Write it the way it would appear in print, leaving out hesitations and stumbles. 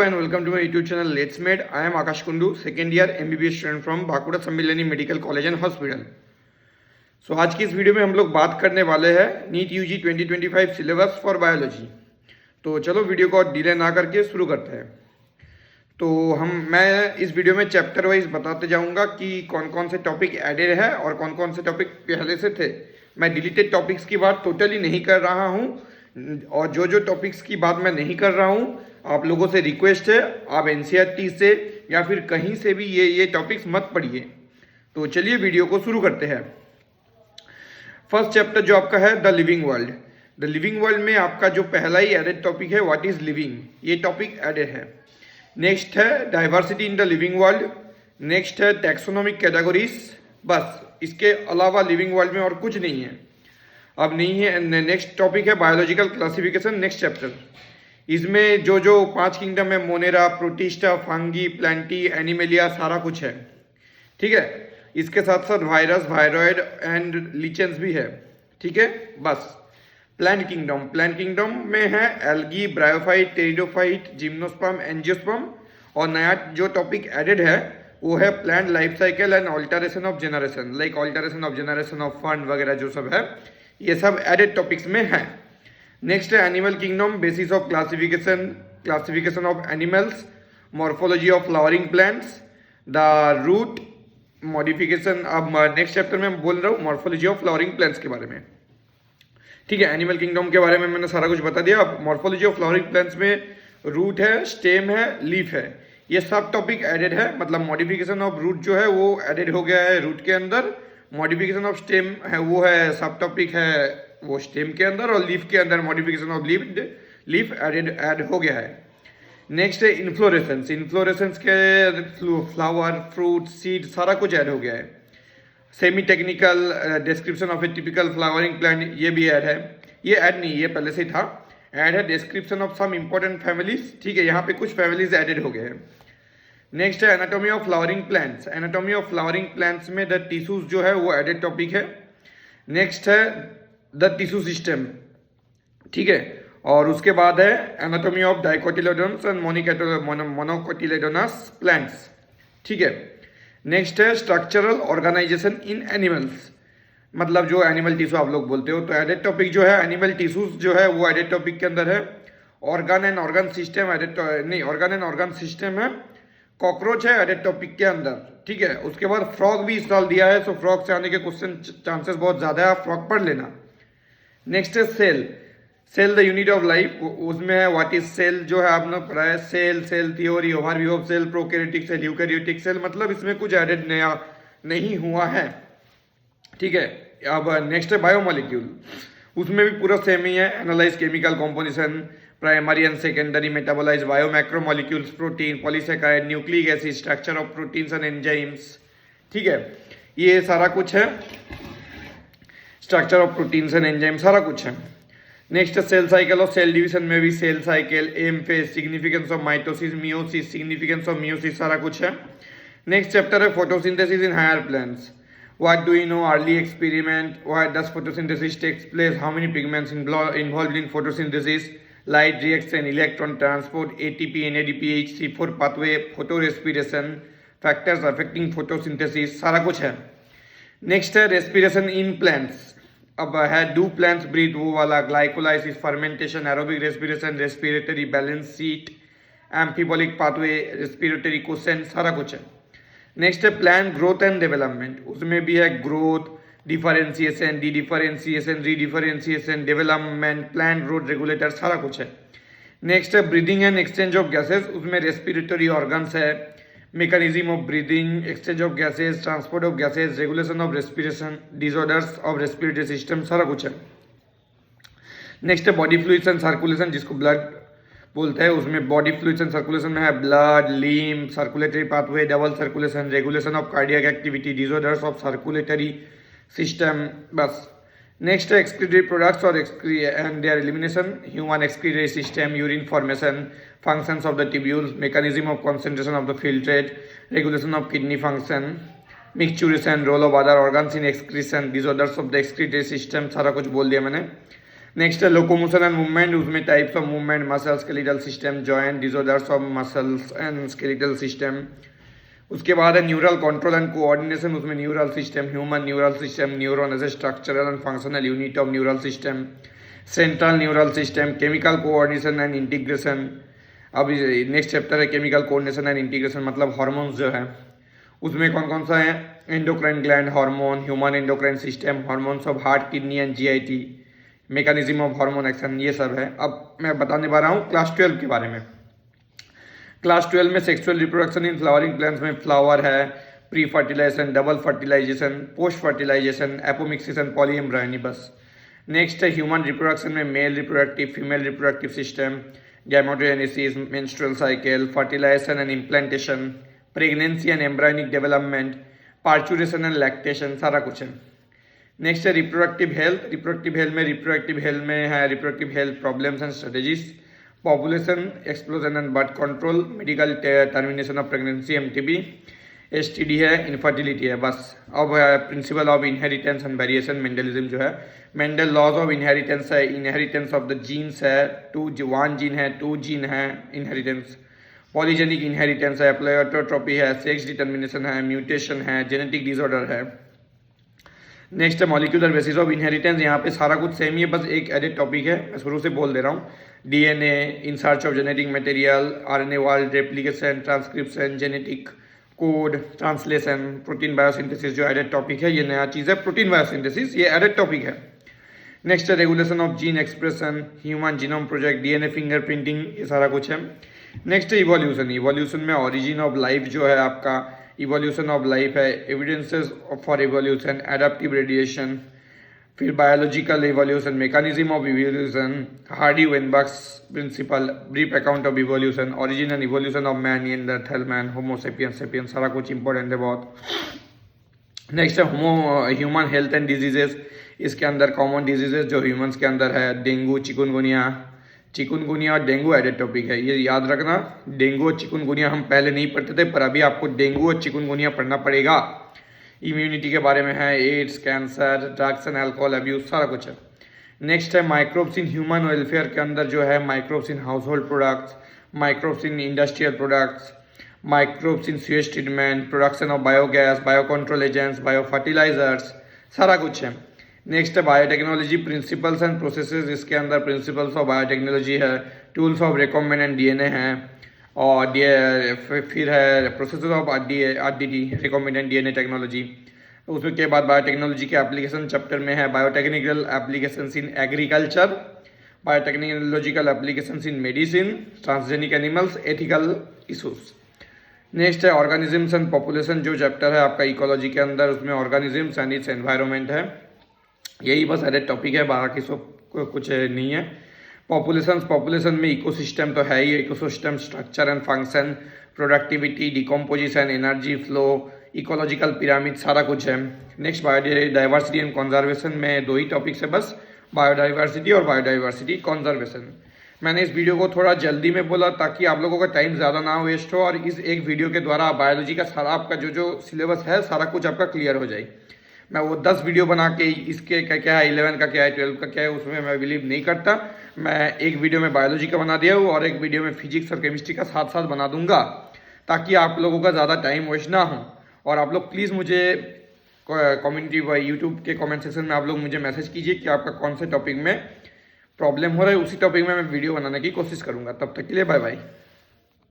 And welcome to my YouTube channel Let's Med. I am Akash Kundu, second year MBBS student from Bankura Sammilani medical college and hospital. So आज की इस video में हम लोग बात करने वाले हैं NEET UG 2025 syllabus for biology. तो चलो वीडियो को डिले ना करके शुरू करते हैं। तो मैं इस वीडियो में चैप्टर वाइज बताते जाऊंगा कि कौन कौन से टॉपिक एडेड है और कौन कौन से टॉपिक पहले से थे। मैं डिलीटेड टॉपिक्स की बात टोटली नहीं कर रहा हूँ और जो टॉपिक्स की बात मैं नहीं कर रहा हूँ, आप लोगों से रिक्वेस्ट है आप एनसीईआरटी से या फिर कहीं से भी ये टॉपिक्स मत पढ़िए। तो चलिए वीडियो को शुरू करते हैं। फर्स्ट चैप्टर जो आपका है the living world. The living world में आपका जो पहला ही एडेड टॉपिक है व्हाट इज लिविंग, ये टॉपिक एडेड है। नेक्स्ट है diversity in the living world. Next है टैक्सोनॉमिक कैटेगरीज। बस इसके अलावा लिविंग वर्ल्ड में और कुछ नहीं है, अब नहीं है। नेक्स्ट टॉपिक है बायोलॉजिकल क्लासिफिकेशन, नेक्स्ट चैप्टर। इसमें जो 5 किंगडम है, Monera, protista, fungi, Plantae, animalia, सारा कुछ है। ठीक है, इसके साथ साथ वायरस, वायरॉइड एंड लीचेंस भी है। ठीक है, बस प्लांट किंगडम में है algae, bryophyte, pteridophyte, gymnosperm, angiosperm. और नया जो टॉपिक एडेड है वो है plant life cycle and alteration of generation, like alteration of generation of fund वगैरह जो सब है, ये सब एडेड टॉपिक्स में है। नेक्स्ट है animal kingdom, basis of classification of animals, morphology of flowering plants, the root modification. अब नेक्स्ट चैप्टर में बोल रहा हूँ मॉर्फोलॉजी ऑफ फ्लावरिंग प्लांट्स के बारे में। ठीक है, एनिमल किंगडम के बारे में मैंने सारा कुछ बता दिया। अब मॉर्फोलॉजी ऑफ फ्लावरिंग प्लांट्स में रूट है, स्टेम है, लीफ है, ये सब टॉपिक एडेड है। मतलब मॉडिफिकेशन ऑफ रूट जो है वो एडेड हो गया है रूट के अंदर, मॉडिफिकेशन ऑफ स्टेम है वो है सब टॉपिक है वो स्टेम के अंदर, और लीफ के अंदर मॉडिफिकेशन ऑफ लीफ ऐड हो गया है। नेक्स्ट है इन्फ्लोरेसेंस के फ्लावर, फ्रूट, सीड सारा कुछ ऐड हो गया है। Semi technical description of A typical flowering plant, ये भी ऐड है। ये ऐड नहीं, ये पहले से ही था। ऐड है description of some important families. ठीक है, यहाँ पे कुछ फैमिलीज एडेड हो गए हैं। नेक्स्ट है anatomy of flowering plants. Anatomy of flowering plants में द टिश्यूज जो है वो एडेड टॉपिक है। नेक्स्ट है द टिश्यू सिस्टम। ठीक है, और उसके बाद है एनाटॉमी ऑफ डाइकोटिलेडोन्स एंड मोनोकोटिलेडोनस प्लांट्स। ठीक है, नेक्स्ट है स्ट्रक्चरल ऑर्गेनाइजेशन इन एनिमल्स, मतलब जो एनिमल टिश्यू आप लोग बोलते हो। तो एडेड टॉपिक जो है एनिमल टिश्यूज जो है वो एडेड टॉपिक के अंदर है। Organ and organ system organ and organ system है। कॉकरोच है एडेड टॉपिक के अंदर। ठीक है, उसके बाद फ्रॉग भी इस साल दिया है, तो फ्रॉग से आने के क्वेश्चन चांसेस बहुत ज्यादा है, आप फ्रॉग पढ़ लेना। नेक्स्ट है cell the unit of life. उसमें है व्हाट इज सेल, जो है आपने पढ़ा है cell theory, overview of cell, prokaryotic cell, eukaryotic cell, मतलब इसमें कुछ एडेड नया नहीं हुआ है। ठीक है, अब नेक्स्ट है बायोमोलिक्यूल। उसमें भी पूरा सेम ही है, analyse chemical composition, primary and secondary metabolise bio macromolecules, protein, polysaccharide, nucleic acid, structure of proteins and enzymes. ठीक है, ये सारा कुछ है, structure of proteins and enzyme सारा कुछ है। नेक्स्ट है सेल साइकिल और सेल डिवीजन में भी cell cycle, M phase, significance of mitosis, meiosis, significance of meiosis सारा कुछ है। नेक्स्ट चैप्टर है photosynthesis in higher plants. What do you know? Early experiment. Why does photosynthesis takes place? How many pigments involved in photosynthesis? Light reaction, electron transport, ATP, NADPH, C4 pathway, photorespiration, factors affecting photosynthesis, सारा कुछ है। Next है respiration in plants. अब है do plants breathe, वो वाला, glycolysis, fermentation, aerobic respiration, respiratory balance sheet, amphibolic pathway, respiratory question सारा कुछ है। नेक्स्ट है प्लांट ग्रोथ एंड डेवलपमेंट। उसमें भी है growth, differentiation, D differentiation, रीडिफरेंशिएशन, development, plant growth regulator सारा कुछ है। नेक्स्ट है breathing and exchange of gases. उसमें रेस्पिरेटरी ऑर्गन्स है, mechanism of breathing, exchange of gases, transport of gases, regulation of respiration, disorders of respiratory system सारा कुछ है। Next है बॉडी फ्लूइड्स एंड सर्कुलेशन, जिसको ब्लड बोलते हैं। उसमें बॉडी फ्लूइड्स एंड सर्कुलेशन में है blood, lymph, circulatory pathway, double circulation, regulation of cardiac activity, disorders of circulatory system, बस। नेक्स्ट है एक्सक्रीटरी प्रोडक्ट्स और and their elimination, human excretory system, urine formation, functions of the tubules, mechanism of concentration of the filtrate, regulation of kidney function, micturition, role of other organs in excretion, disorders of the excretory system सारा कुछ बोल दिया मैंने। Next है locomotion and movement, उसमें types of movement, muscle, skeletal system, joint, disorders of muscles and skeletal system. उसके बाद है न्यूरल कंट्रोल एंड कोऑर्डिनेशन, उसमें neural system, human neural system, neuron as a structural and functional unit of neural system, central neural system, chemical coordination and integration. अब next chapter है chemical coordination and integration, मतलब hormones जो है उसमें कौन कौन सा है, endocrine gland hormone, human endocrine system, hormones of heart, kidney and GIT, mechanism of hormone action, ये सब है। अब मैं बताने वाला हूँ क्लास 12 के बारे में। क्लास 12 में sexual reproduction in flowering plants में फ्लावर है, pre fertilisation, double fertilisation, post fertilisation, apomixis, polyembryony, बस। नेक्स्ट है ह्यूमन रिप्रोडक्शन में male reproductive, female reproductive system, gametogenesis, menstrual cycle, fertilisation and implantation, pregnancy and embryonic development, parturition and lactation, सारा कुछ है। Next है reproductive health. Reproductive health problems and strategies, population explosion and birth control, medical termination of pregnancy MTP, STD है, infertility है, बस। अब principle of inheritance and variation, Mendelism जो है, मेंडल लॉज ऑफ इनहेरिटेंस है, इनहेरिटेंस ऑफ द जीन्स है, 1 gene है, 2 gene है, इनहेरिटेंस, पॉलीजेनिक इनहेरिटेंस है, प्लेटोट्रॉपी है, सेक्स डिटर्मिनेशन है, म्यूटेशन है, जेनेटिक डिसऑर्डर है। नेक्स्ट है मॉलिक्यूलर बेसिस ऑफ इनहेरिटेंस, यहाँ पे सारा कुछ सेम ही है, बस एक एडिट टॉपिक है, मैं शुरू से बोल दे रहा हूँ। DNA, in search of genetic material, RNA world replication, transcription, genetic code, translation, protein biosynthesis जो एडेड टॉपिक है, ये नया चीज़ है, प्रोटीन बायोसिंथेसिस ये एडेड टॉपिक है। नेक्स्ट है regulation of gene expression, human genome project, DNA fingerprinting, ये सारा कुछ है। नेक्स्ट है इवोल्यूशन में ऑरिजिन ऑफ लाइफ जो है आपका, इवोल्यूशन ऑफ लाइफ है, evidences for evolution, adaptive radiation, फिर biological evolution, mechanism of evolution, Hardy Weinberg's principle, brief account of evolution, origin and evolution of man, Neanderthal man, Homo sapiens, सारा कुछ important है बहुत। Next है ह्यूमन हेल्थ एंड डिजीजेस, इसके अंदर common diseases जो humans के अंदर है, डेंगू, चिकुनगुनिया और डेंगू एडेड टॉपिक है, ये याद रखना। डेंगू और चिकुनगुनिया हम पहले नहीं पढ़ते थे, पर अभी आपको डेंगू और चिकुनगुनिया पढ़ना पड़ेगा। इम्यूनिटी के बारे में है, AIDS, cancer, drugs and alcohol abuse, सारा कुछ है। नेक्स्ट है माइक्रोब्स इन ह्यूमन वेलफेयर के अंदर जो है, microbes in household products, microbes in industrial products, microbes in sewage treatment, production of biogas, bio control agents, bio fertilisers, सारा कुछ है। नेक्स्ट है बायोटेक्नोलॉजी प्रिंसिपल्स एंड प्रोसेसेस, इसके अंदर प्रिंसिपल्स ऑफ बायोटेक्नोलॉजी है, टूल्स ऑफ रिकॉम्बिनेंट डीएनए है, और फिर है processes of RDT, recombinant DNA technology. उसमें के बाद बायोटेक्नोलॉजी के एप्लीकेशन चैप्टर में है biotechnical applications in agriculture, biotechnological applications in medicine, transgenic animals, ethical issues. Next है ऑर्गेनिजम्स एंड पॉपुलेशन, जो चैप्टर है आपका इकोलॉजी के अंदर, उसमें ऑर्गेनिजम्स एंड इट्स एनवायरनमेंट है। यही बस एडेड टॉपिक है, बाकी सब कुछ नहीं है। पॉपुलेशन में इकोसिस्टम तो है ही, ecosystem structure and function, productivity, decomposition, energy flow, ecological pyramid, सारा कुछ है। नेक्स्ट बायोडाइवर्सिटी एंड कंजर्वेशन में 2 ही टॉपिक्स है बस, बायोडाइवर्सिटी और बायोडाइवर्सिटी कंजर्वेशन। मैंने इस वीडियो को थोड़ा जल्दी में बोला ताकि आप लोगों का टाइम ज़्यादा ना वेस्ट हो, और इस एक वीडियो के द्वारा बायोलॉजी का सारा आपका जो सिलेबस है सारा कुछ आपका क्लियर हो जाए। मैं वो 10 वीडियो बना के इसके क्या है, 11 का क्या है, 12 का क्या है, उसमें मैं बिलीव नहीं करता। मैं एक वीडियो में बायोलॉजी का बना दिया हूँ और एक वीडियो में फिजिक्स और केमिस्ट्री का साथ साथ बना दूंगा, ताकि आप लोगों का ज़्यादा टाइम वेस्ट ना हो। और आप लोग प्लीज़ मुझे कम्युनिटी व यूट्यूब के कमेंट सेक्शन में आप लोग मुझे मैसेज कीजिए कि आपका कौन से टॉपिक में प्रॉब्लम हो रहा है, उसी टॉपिक में मैं वीडियो बनाने की कोशिश करूँगा। तब तक के लिए बाय बाय।